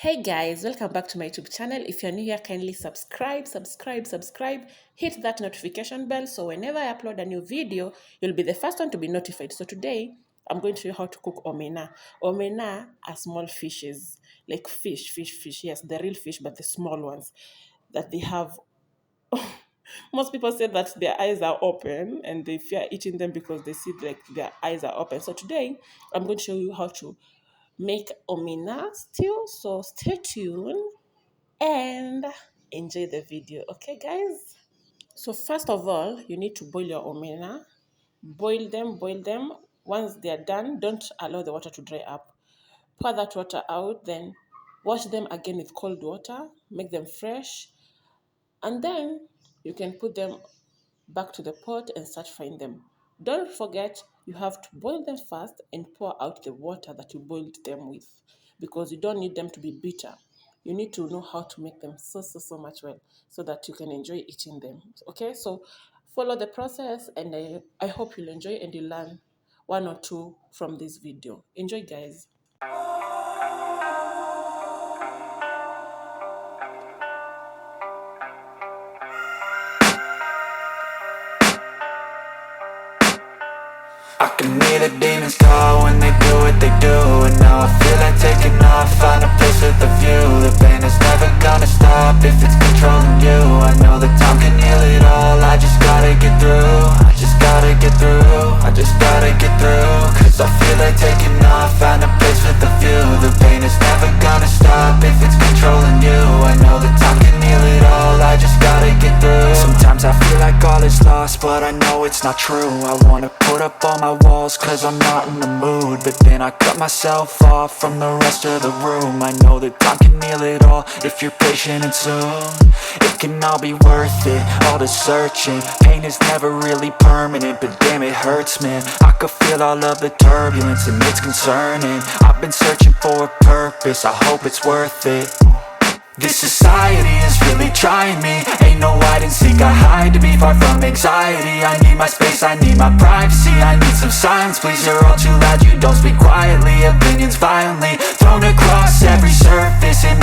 Hey guys, welcome back to my YouTube channel. If you're new here, kindly subscribe, hit that notification bell so whenever I upload a new video, you'll be the first one to be notified. So today, I'm going to show you how to cook omena. Omena are small fishes, like fish, yes, the real fish, but the small ones that they have. Most people say that their eyes are open and they fear eating them because they see like their eyes are open. So today, I'm going to show you how to make omena stew. So stay tuned and enjoy the video. Okay, guys? So first of all, you need to boil your omena. Boil them. Once they are done, don't allow the water to dry up. Pour that water out, then wash them again with cold water, make them fresh, and then you can put them back to the pot and start frying them. Don't forget, you have to boil them first and pour out the water that you boiled them with because you don't need them to be bitter. You need to know how to make them so much well so that you can enjoy eating them. Okay, so follow the process and I hope you'll enjoy and you'll learn one or two from this video. Enjoy, guys. I can hear the demons call when they do what they do. And now I feel like taking off, find a place with a view. The pain is never gonna stop if it's controlling you. I know that time can heal it all, I just gotta get through. I just gotta get through, I just gotta get through. Cause I feel like taking off, find a place with a view. The pain is never gonna stop if it's controlling you. I know that time can heal it all, I just gotta get through. Sometimes I feel like all is lost, but I know it's not true. I wanna put up all my walls cause I'm not in the mood, but then I cut myself off from the rest of the room. I know that time can heal it all if you're patient and soon. It can all be worth it, all the searching. Pain is never really permanent, but damn it hurts, man. I could feel all of the turbulence and it's concerning. I've been searching for a purpose, I hope it's worth it. This society is really trying me. Ain't no hide and seek, I hide to be far from anxiety. I need my space, I need my privacy. I need some silence, please, you're all too loud. You don't speak quietly, opinions violently thrown across every surface. It